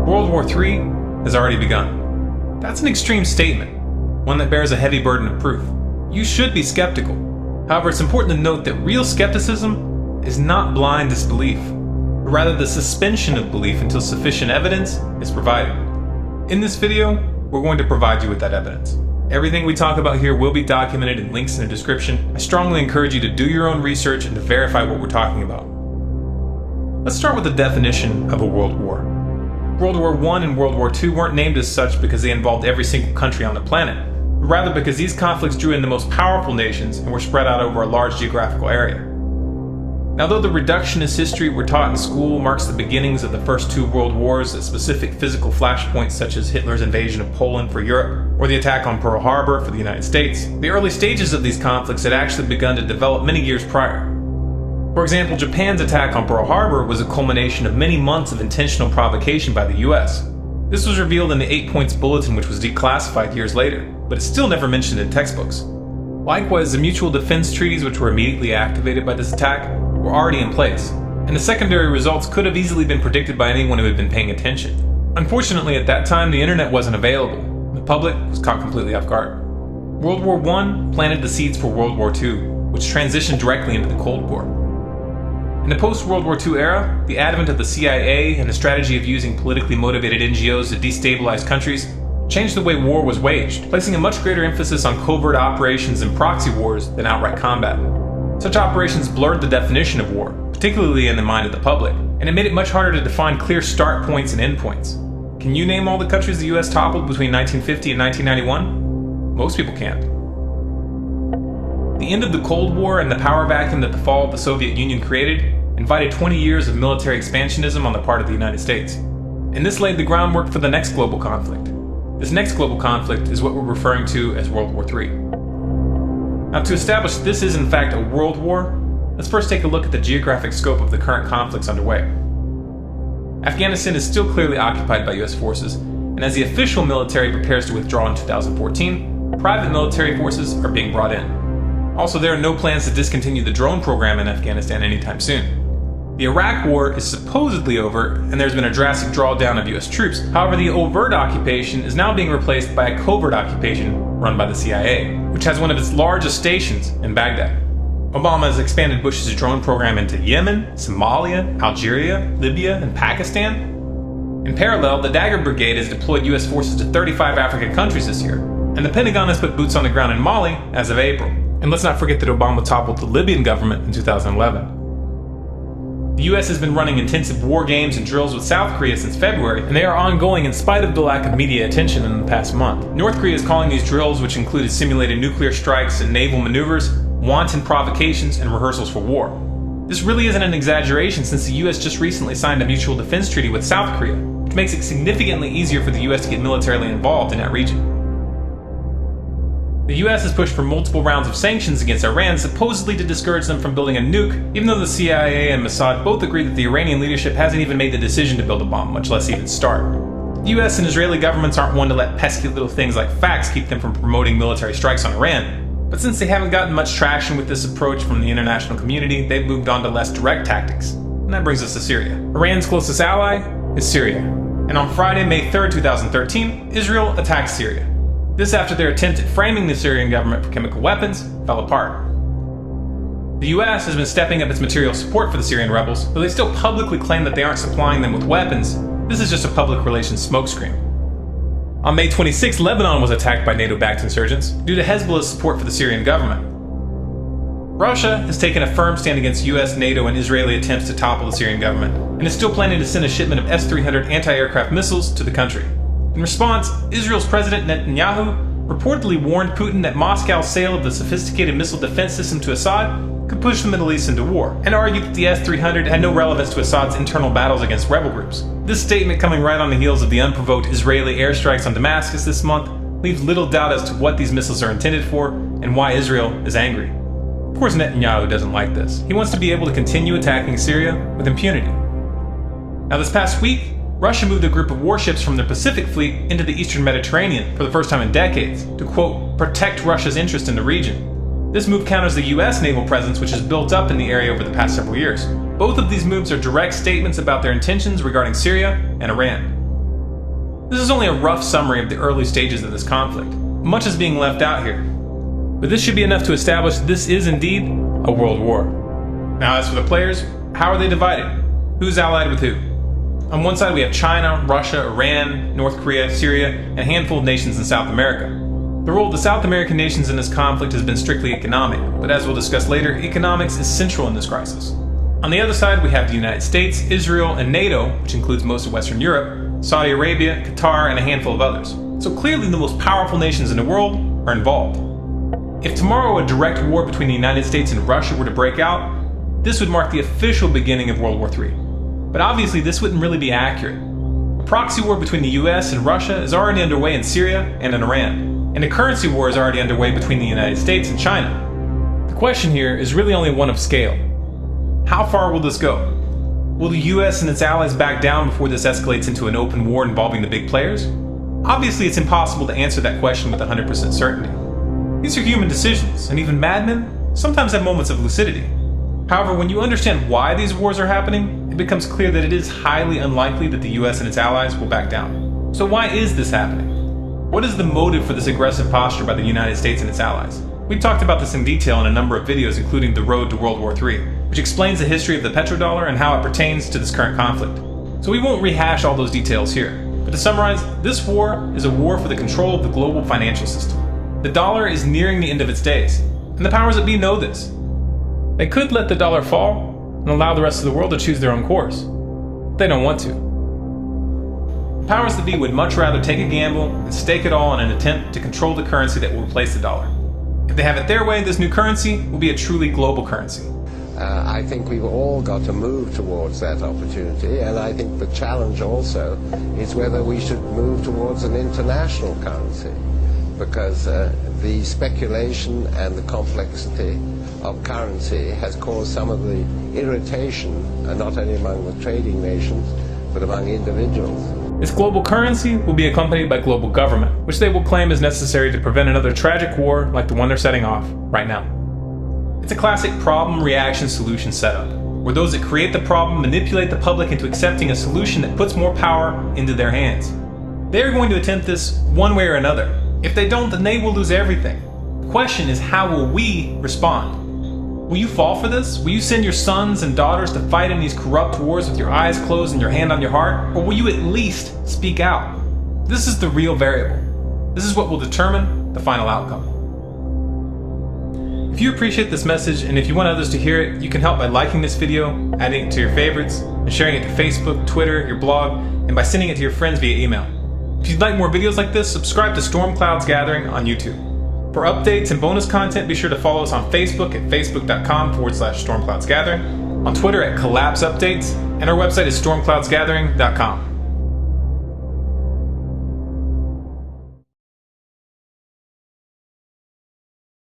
World War III has already begun. That's an extreme statement, one that bears a heavy burden of proof. You should be skeptical. However, it's important to note that real skepticism is not blind disbelief, but rather the suspension of belief until sufficient evidence is provided. In this video, we're going to provide you with that evidence. Everything we talk about here will be documented in links in the description. I strongly encourage you to do your own research and to verify what we're talking about. Let's start with the definition of a world war. World War I and World War II weren't named as such because they involved every single country on the planet, but rather because these conflicts drew in the most powerful nations and were spread out over a large geographical area. Now, though the reductionist history we're taught in school marks the beginnings of the first two world wars at specific physical flashpoints such as Hitler's invasion of Poland for Europe or the attack on Pearl Harbor for the United States, the early stages of these conflicts had actually begun to develop many years prior. For example, Japan's attack on Pearl Harbor was a culmination of many months of intentional provocation by the US. This was revealed in the 8 Points Bulletin, which was declassified years later, but it's still never mentioned in textbooks. Likewise, the mutual defense treaties which were immediately activated by this attack were already in place, and the secondary results could have easily been predicted by anyone who had been paying attention. Unfortunately, at that time, the internet wasn't available, and the public was caught completely off guard. World War I planted the seeds for World War II, which transitioned directly into the Cold War. In the post-World War II era, the advent of the CIA and the strategy of using politically motivated NGOs to destabilize countries changed the way war was waged, placing a much greater emphasis on covert operations and proxy wars than outright combat. Such operations blurred the definition of war, particularly in the mind of the public, and it made it much harder to define clear start points and end points. Can you name all the countries the US toppled between 1950 and 1991? Most people can't. The end of the Cold War and the power vacuum that the fall of the Soviet Union created invited 20 years of military expansionism on the part of the United States. And this laid the groundwork for the next global conflict. This next global conflict is what we're referring to as World War III. Now, to establish this is in fact a world war, let's first take a look at the geographic scope of the current conflicts underway. Afghanistan is still clearly occupied by US forces, and as the official military prepares to withdraw in 2014, private military forces are being brought in. Also, there are no plans to discontinue the drone program in Afghanistan anytime soon. The Iraq War is supposedly over, and there's been a drastic drawdown of US troops. However, the overt occupation is now being replaced by a covert occupation run by the CIA, which has one of its largest stations in Baghdad. Obama has expanded Bush's drone program into Yemen, Somalia, Algeria, Libya, and Pakistan. In parallel, the Dagger Brigade has deployed US forces to 35 African countries this year, and the Pentagon has put boots on the ground in Mali as of April. And let's not forget that Obama toppled the Libyan government in 2011. The US has been running intensive war games and drills with South Korea since February, and they are ongoing in spite of the lack of media attention in the past month. North Korea is calling these drills, which included simulated nuclear strikes and naval maneuvers, wanton provocations and rehearsals for war. This really isn't an exaggeration since the US just recently signed a mutual defense treaty with South Korea, which makes it significantly easier for the US to get militarily involved in that region. The US has pushed for multiple rounds of sanctions against Iran, supposedly to discourage them from building a nuke, even though the CIA and Mossad both agree that the Iranian leadership hasn't even made the decision to build a bomb, much less even start. The US and Israeli governments aren't one to let pesky little things like facts keep them from promoting military strikes on Iran, but since they haven't gotten much traction with this approach from the international community, they've moved on to less direct tactics. And that brings us to Syria. Iran's closest ally is Syria. And on Friday, May 3rd, 2013, Israel attacked Syria. This after their attempt at framing the Syrian government for chemical weapons fell apart. The US has been stepping up its material support for the Syrian rebels, though they still publicly claim that they aren't supplying them with weapons. This is just a public relations smokescreen. On May 26, Lebanon was attacked by NATO-backed insurgents due to Hezbollah's support for the Syrian government. Russia has taken a firm stand against US, NATO, and Israeli attempts to topple the Syrian government, and is still planning to send a shipment of S-300 anti-aircraft missiles to the country. In response, Israel's President Netanyahu reportedly warned Putin that Moscow's sale of the sophisticated missile defense system to Assad could push the Middle East into war, and argued that the S-300 had no relevance to Assad's internal battles against rebel groups. This statement, coming right on the heels of the unprovoked Israeli airstrikes on Damascus this month, leaves little doubt as to what these missiles are intended for and why Israel is angry. Of course, Netanyahu doesn't like this. He wants to be able to continue attacking Syria with impunity. Now, this past week, Russia moved a group of warships from their Pacific Fleet into the Eastern Mediterranean for the first time in decades to, quote, protect Russia's interest in the region. This move counters the US naval presence, which has built up in the area over the past several years. Both of these moves are direct statements about their intentions regarding Syria and Iran. This is only a rough summary of the early stages of this conflict. Much is being left out here. But this should be enough to establish this is indeed a world war. Now, as for the players, how are they divided? Who's allied with who? On one side we have China, Russia, Iran, North Korea, Syria, and a handful of nations in South America. The role of the South American nations in this conflict has been strictly economic, but as we'll discuss later, economics is central in this crisis. On the other side we have the United States, Israel, and NATO, which includes most of Western Europe, Saudi Arabia, Qatar, and a handful of others. So clearly the most powerful nations in the world are involved. If tomorrow a direct war between the United States and Russia were to break out, this would mark the official beginning of World War III. But obviously this wouldn't really be accurate. A proxy war between the US and Russia is already underway in Syria and in Iran, and a currency war is already underway between the United States and China. The question here is really only one of scale. How far will this go? Will the US and its allies back down before this escalates into an open war involving the big players? Obviously it's impossible to answer that question with 100% certainty. These are human decisions, and even madmen sometimes have moments of lucidity. However, when you understand why these wars are happening, it becomes clear that it is highly unlikely that the US and its allies will back down. So why is this happening? What is the motive for this aggressive posture by the United States and its allies? We've talked about this in detail in a number of videos, including The Road to World War III, which explains the history of the petrodollar and how it pertains to this current conflict. So we won't rehash all those details here. But to summarize, this war is a war for the control of the global financial system. The dollar is nearing the end of its days, and the powers that be know this. They could let the dollar fall and allow the rest of the world to choose their own course. But they don't want to. The powers that be would much rather take a gamble and stake it all in an attempt to control the currency that will replace the dollar. If they have it their way, this new currency will be a truly global currency. I think we've all got to move towards that opportunity, and I think the challenge also is whether we should move towards an international currency, because the speculation and the complexity of currency has caused some of the irritation, not only among the trading nations, but among individuals. This global currency will be accompanied by global government, which they will claim is necessary to prevent another tragic war like the one they're setting off right now. It's a classic problem-reaction-solution setup, where those that create the problem manipulate the public into accepting a solution that puts more power into their hands. They are going to attempt this one way or another. If they don't, then they will lose everything. The question is, how will we respond? Will you fall for this? Will you send your sons and daughters to fight in these corrupt wars with your eyes closed and your hand on your heart? Or will you at least speak out? This is the real variable. This is what will determine the final outcome. If you appreciate this message and if you want others to hear it, you can help by liking this video, adding it to your favorites, and sharing it to Facebook, Twitter, your blog, and by sending it to your friends via email. If you'd like more videos like this, subscribe to Storm Clouds Gathering on YouTube. For updates and bonus content, be sure to follow us on Facebook at facebook.com/stormcloudsgathering, on Twitter at Collapse Updates, and our website is stormcloudsgathering.com.